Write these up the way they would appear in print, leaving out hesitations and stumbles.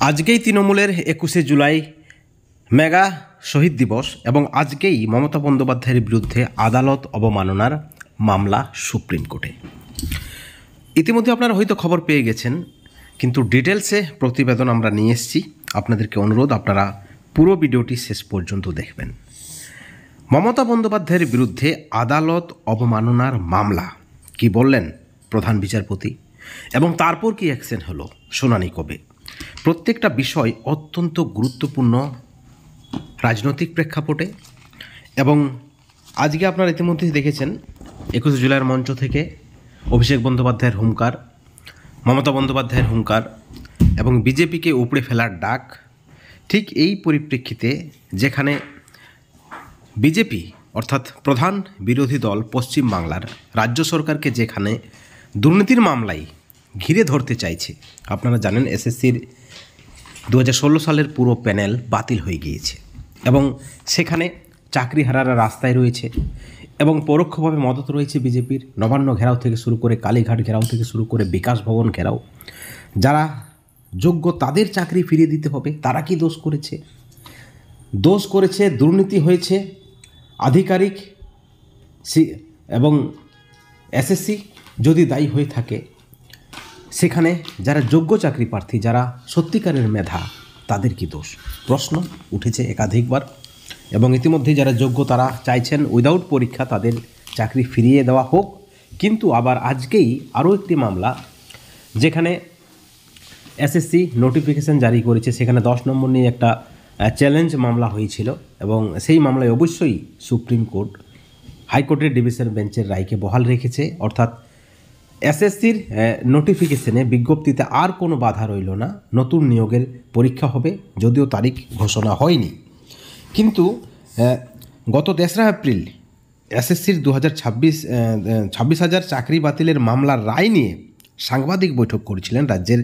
আজকেই তৃণমূলের 21শে জুলাই মেগা শহীদ দিবস এবং আজকেই মমতা বন্দ্যোপাধ্যায়ের বিরুদ্ধে আদালত অবমাননার মামলা সুপ্রিম কোর্টে। ইতিমধ্যে আপনারা হয়তো খবর পেয়ে গেছেন, কিন্তু ডিটেলসে প্রতিবেদন আমরা নিয়ে এসেছি। আপনাদেরকে অনুরোধ, আপনারা পুরো ভিডিওটি শেষ পর্যন্ত দেখবেন। মমতা বন্দ্যোপাধ্যায়ের বিরুদ্ধে আদালত অবমাননার মামলা, কি বললেন প্রধান বিচারপতি এবং তারপর কি অ্যাকশন হলো, শুনানি কবে, প্রত্যেকটা বিষয় অত্যন্ত গুরুত্বপূর্ণ রাজনৈতিক প্রেক্ষাপটে। এবং আজকে আপনারা ইতিমধ্যেই দেখেছেন 21শে জুলাইয়ের মঞ্চ থেকে অভিষেক বন্দ্যোপাধ্যায়ের হুঙ্কার, মমতা বন্দ্যোপাধ্যায়ের হুঙ্কার এবং বিজেপিকে উপড়ে ফেলার ডাক। ঠিক এই পরিপ্রেক্ষিতে যেখানে বিজেপি অর্থাৎ প্রধান বিরোধী দল পশ্চিমবাংলার রাজ্য সরকারকে যেখানে দুর্নীতির মামলায় ঘিরে ধরতে চাইছে, আপনারা জানেন এসএসসির 2016 সালের পুরো প্যানেল বাতিল হয়ে গিয়েছে এবং সেখানে চাকরিহারারা রাস্তায় রয়েছে এবং পরোক্ষভাবে মদত রয়েছে বিজেপির। নবান্ন ঘেরাও থেকে শুরু করে কালীঘাট ঘেরাও থেকে শুরু করে বিকাশ ভবন ঘেরাও। যারা যোগ্য তাদের চাকরি ফিরিয়ে দিতে হবে। তারা কি দোষ করেছে? দোষ করেছে, দুর্নীতি হয়েছে, আধিকারিক এবং এসএসসি যদি দায়ী হয়ে থাকে, সেখানে যারা যোগ্য চাকরি প্রার্থী, যারা সত্যিকারের মেধা, তাদের কি দোষ? প্রশ্ন উঠেছে একাধিকবার এবং ইতিমধ্যে যারা যোগ্য তারা চাইছেন উইদাউট পরীক্ষা তাদের চাকরি ফিরিয়ে দেওয়া হোক। কিন্তু আবার আজকেই আরও একটি মামলা, যেখানে এসএসসি নোটিফিকেশন জারি করেছে, সেখানে 10 নম্বর নিয়ে একটা চ্যালেঞ্জ মামলা হয়েছিল এবং সেই মামলায় অবশ্যই সুপ্রিম কোর্ট হাইকোর্টের ডিভিশন বেঞ্চের রায়কে বহাল রেখেছে। অর্থাৎ এসএসসির নোটিফিকেশনে বিজ্ঞপ্তিতে আর কোনো বাধা রইল না, নতুন নিয়োগের পরীক্ষা হবে, যদিও তারিখ ঘোষণা হয়নি। কিন্তু গত 3রা এপ্রিল এসএসসির 26,000 চাকরি বাতিলের মামলার রায় নিয়ে সাংবাদিক বৈঠক করেছিলেন রাজ্যের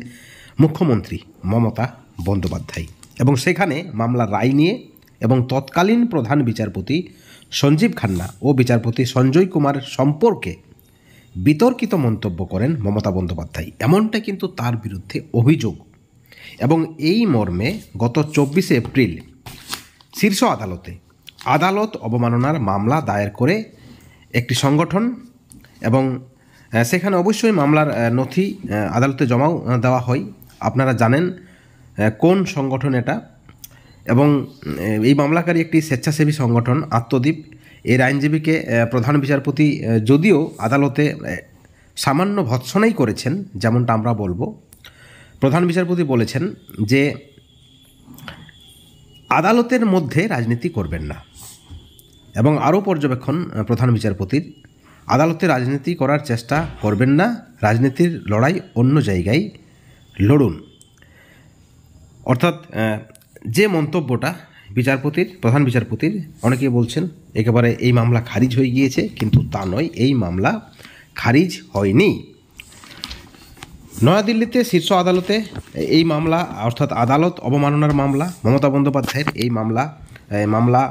মুখ্যমন্ত্রী মমতা বন্দ্যোপাধ্যায় এবং সেখানে মামলার রায় নিয়ে এবং তৎকালীন প্রধান বিচারপতি সঞ্জীব খান্না ও বিচারপতি সঞ্জয় কুমার সম্পর্কে বিতর্কিত মন্তব্য করেন মমতা বন্দ্যোপাধ্যায়। এমনটা কিন্তু তার বিরুদ্ধে অভিযোগ এবং এই মর্মে গত 24শে এপ্রিল শীর্ষ আদালতে আদালত অবমাননার মামলা দায়ের করে একটি সংগঠন এবং সেখানে অবশ্যই মামলার নথি আদালতে জমাও দেওয়া হয়। আপনারা জানেন কোন সংগঠন এটা। এবং এই মামলাকারী একটি স্বেচ্ছাসেবী সংগঠন আত্মদ্বীপ। এর আইনজীবীকে প্রধান বিচারপতি যদিও আদালতে সামান্য ভৎসনাই করেছেন, যেমনটা আমরা বলবো, প্রধান বিচারপতি বলেছেন যে আদালতের মধ্যে রাজনীতি করবেন না এবং আরও পর্যবেক্ষণ প্রধান বিচারপতির, আদালতে রাজনীতি করার চেষ্টা করবেন না, রাজনীতির লড়াই অন্য জায়গায় লড়ুন। অর্থাৎ যে মন্তব্যটা বিচারপতির, প্রধান বিচারপতির, অনেকে বলছেন একেবারে এই মামলা খারিজ হয়ে গিয়েছে, কিন্তু তা নয়, এই মামলা খারিজ হয়নি। নয়াদিল্লিতে শীর্ষ আদালতে এই মামলা অর্থাৎ আদালত অবমাননার মামলা, মমতা বন্দ্যোপাধ্যায়ের এই মামলা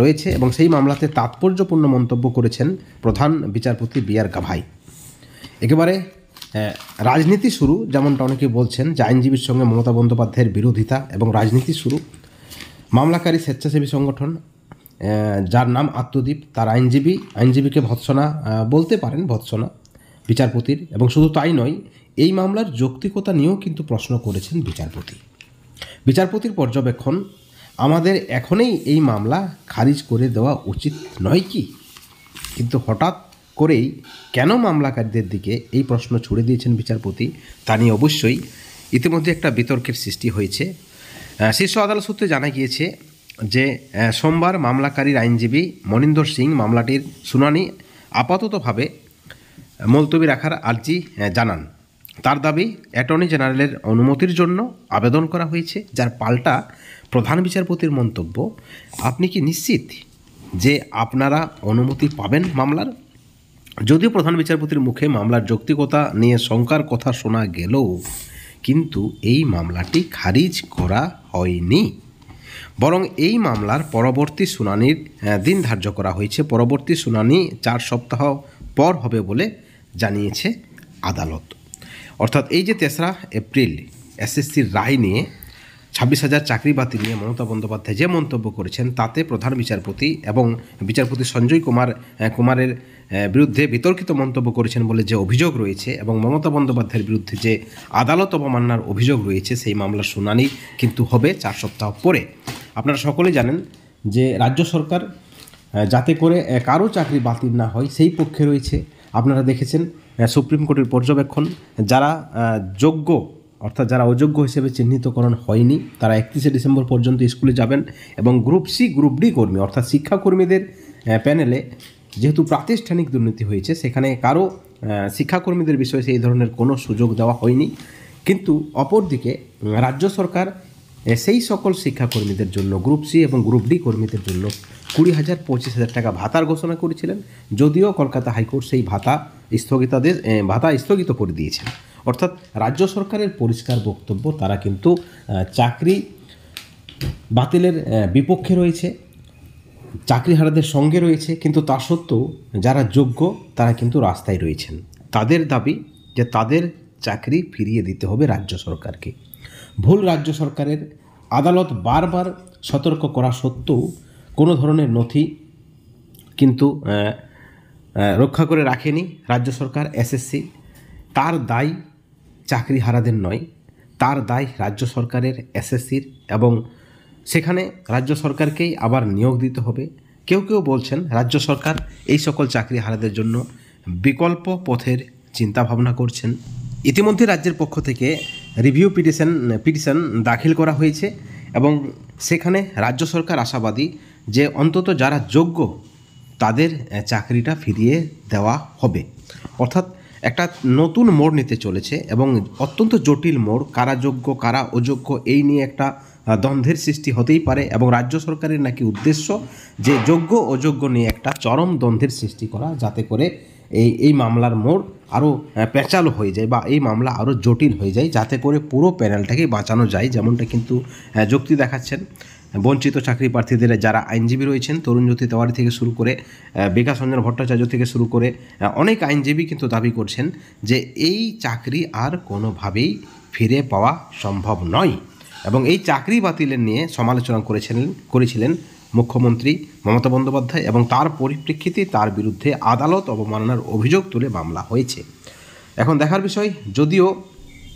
রয়েছে এবং সেই মামলাতে তাৎপর্যপূর্ণ মন্তব্য করেছেন প্রধান বিচারপতি বি.আর. গাভাই। একেবারে রাজনীতি শুরু, যেমনটা অনেকে বলছেন যে আইনজীবীর সঙ্গে মমতা বন্দ্যোপাধ্যায়ের বিরোধিতা এবং রাজনীতি শুরু। মামলাকারী স্বেচ্ছাসেবী সংগঠন যার নাম আত্মদ্বীপ, তার আইনজীবীকে ভৎসনা বলতে পারেন, ভৎসনা বিচারপতির। এবং শুধু তাই নয়, এই মামলার যৌক্তিকতা নিয়েও কিন্তু প্রশ্ন করেছেন বিচারপতির পর্যবেক্ষণ, আমাদের এখনই এই মামলা খারিজ করে দেওয়া উচিত নয় কি? কিন্তু হঠাৎ করেই কেন মামলাকারীদের দিকে এই প্রশ্ন ছুড়ে দিয়েছেন বিচারপতি, তা নিয়ে অবশ্যই ইতিমধ্যে একটা বিতর্কের সৃষ্টি হয়েছে। শীর্ষ আদালত সূত্রে জানা গিয়েছে যে সোমবার মামলাকারীর আইনজীবী মনিন্দর সিং মামলাটির শুনানি আপাততভাবে মুলতবি রাখার আর্জি জানান। তার দাবি, অ্যাটর্নি জেনারেলের অনুমতির জন্য আবেদন করা হয়েছে, যার পাল্টা প্রধান বিচারপতির মন্তব্য, আপনি কি নিশ্চিত যে আপনারা অনুমতি পাবেন মামলার? যদিও প্রধান বিচারপতির মুখে মামলার যৌক্তিকতা নিয়ে শঙ্কার কথা শোনা গেলেও কিন্তু এই মামলাটি খারিজ করা হয়নি, বরং এই মামলার পরবর্তী শুনানির দিন ধার্য করা হয়েছে। পরবর্তী শুনানি 4 সপ্তাহ পর হবে বলে জানিয়েছে আদালত। অর্থাৎ এই যে 3রা এপ্রিল এসএসসির রায় নিয়ে 26,000 চাকরি বাতিল নিয়ে মমতা বন্দ্যোপাধ্যায় যে মন্তব্য করেছেন তাতে প্রধান বিচারপতি এবং বিচারপতি সঞ্জয় কুমারের বিরুদ্ধে বিতর্কিত মন্তব্য করেছেন বলে যে অভিযোগ রয়েছে এবং মমতা বন্দ্যোপাধ্যায়ের বিরুদ্ধে যে আদালত অবমাননার অভিযোগ রয়েছে সেই মামলার শুনানি কিন্তু হবে 4 সপ্তাহ পরে। আপনারা সকলেই জানেন যে রাজ্য সরকার যাতে করে কারো চাকরি বাতিল না হয় সেই পক্ষে রয়েছে। আপনারা দেখেছেন সুপ্রিম কোর্টের পর্যবেক্ষণ, যারা যোগ্য অর্থাৎ যারা অযোগ্য হিসেবে চিহ্নিতকরণ হয়নি তারা 31শে ডিসেম্বর পর্যন্ত স্কুলে যাবেন এবং গ্রুপ সি গ্রুপ ডি কর্মী অর্থাৎ শিক্ষাকর্মীদের প্যানেলে যেহেতু প্রাতিষ্ঠানিক দুর্নীতি হয়েছে সেখানে কারো শিক্ষাকর্মীদের বিষয়ে সেই ধরনের কোনো সুযোগ দেওয়া হয়নি। কিন্তু অপরদিকে রাজ্য সরকার সেই সকল শিক্ষাকর্মীদের জন্য গ্রুপ সি এবং গ্রুপ ডি কর্মীদের জন্য 20,000 25,000 টাকা ভাতার ঘোষণা করেছিলেন, যদিও কলকাতা হাইকোর্ট সেই ভাতা স্থগিত করে দিয়েছেন। অর্থাৎ রাজ্য সরকারের পরিষ্কার বক্তব্য তারা কিন্তু চাকরি বাতিলের বিপক্ষে রয়েছে, চাকরিহারাদের সঙ্গে রয়েছে, কিন্তু তা সত্ত্বেও যারা যোগ্য তারা কিন্তু রাস্তায় রয়েছেন। তাদের দাবি যে তাদের চাকরি ফিরিয়ে দিতে হবে রাজ্য সরকারকে। ভুল রাজ্য সরকারের আদালত বারবার সতর্ক করা সত্ত্বেও কোনো ধরনের নথি কিন্তু রক্ষা করে রাখেনি রাজ্য সরকার। এসএসসি তার দায় চাকরিহারাদের নয়, তার দায় রাজ্য সরকারের, এসএসসির, এবং সেখানে রাজ্য সরকারকেই আবার নিয়োগ দিতে হবে। কেউ কেউ বলছেন রাজ্য সরকার এই সকল চাকরিহারাদের জন্য বিকল্প পথের চিন্তাভাবনা করছেন। ইতিমধ্যে রাজ্যের পক্ষ থেকে রিভিউ পিটিশন দাখিল করা হয়েছে এবং সেখানে রাজ্য সরকার আশাবাদী যে অন্তত যারা যোগ্য তাদের চাকরিটা ফিরিয়ে দেওয়া হবে। অর্থাৎ একটা নতুন মোড় নিতে চলেছে এবং অত্যন্ত জটিল মোড়, কারা যোগ্য কারা অযোগ্য এই নিয়ে একটা দ্বন্দ্বের সৃষ্টি হতেই পারে এবং রাজ্য সরকারের নাকি উদ্দেশ্য যে যোগ্য অযোগ্য নিয়ে একটা চরম দ্বন্দ্বের সৃষ্টি করা, যাতে করে এই মামলার মোড় আরও পেঁচালো হয়ে যায় বা এই মামলা আরও জটিল হয়ে যায়, যাতে করে পুরো প্যানেলটাকে বাঁচানো যায়। যেমনটা কিন্তু যুক্তি দেখাচ্ছেন বঞ্চিত চাকরি প্রার্থীদের যারা আইনজীবী রয়েছেন, তরুণজ্যোতি তেওয়ারি থেকে শুরু করে বিকাশ রঞ্জন ভট্টাচার্য থেকে শুরু করে অনেক আইনজীবী কিন্তু দাবি করছেন যে এই চাকরি আর কোনোভাবেই ফিরে পাওয়া সম্ভব নয় এবং এই চাকরি বাতিলের নিয়ে সমালোচনা করেছিলেন মুখ্যমন্ত্রী মমতা বন্দ্যোপাধ্যায় এবং তার পরিপ্রেক্ষিতে তার বিরুদ্ধে আদালত অবমাননার অভিযোগ তুলে মামলা হয়েছে। এখন দেখার বিষয়, যদিও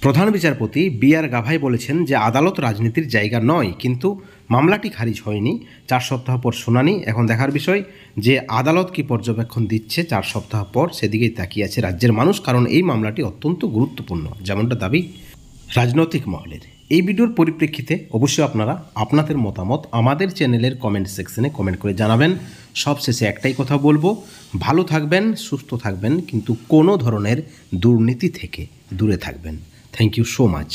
প্রধান বিচারপতি বি.আর. গাভাই বলেছেন যে আদালত রাজনীতির জায়গা নয়, কিন্তু মামলাটি খারিজ হয়নি, 4 সপ্তাহ পর শুনানি। এখন দেখার বিষয় যে আদালত কি পর্যবেক্ষণ দিচ্ছে 4 সপ্তাহ পর, সেদিকেই তাকিয়ে আছে রাজ্যের মানুষ, কারণ এই মামলাটি অত্যন্ত গুরুত্বপূর্ণ যেমনটা দাবি রাজনৈতিক মহলের। এই ভিডিওর পরিপ্রেক্ষিতে অবশ্যই আপনারা আপনাদের মতামত আমাদের চ্যানেলের কমেন্ট সেকশনে কমেন্ট করে জানাবেন। সবশেষে একটাই কথা বলবো, ভালো থাকবেন, সুস্থ থাকবেন, কিন্তু কোনো ধরনের দুর্নীতি থেকে দূরে থাকবেন। Thank you so much.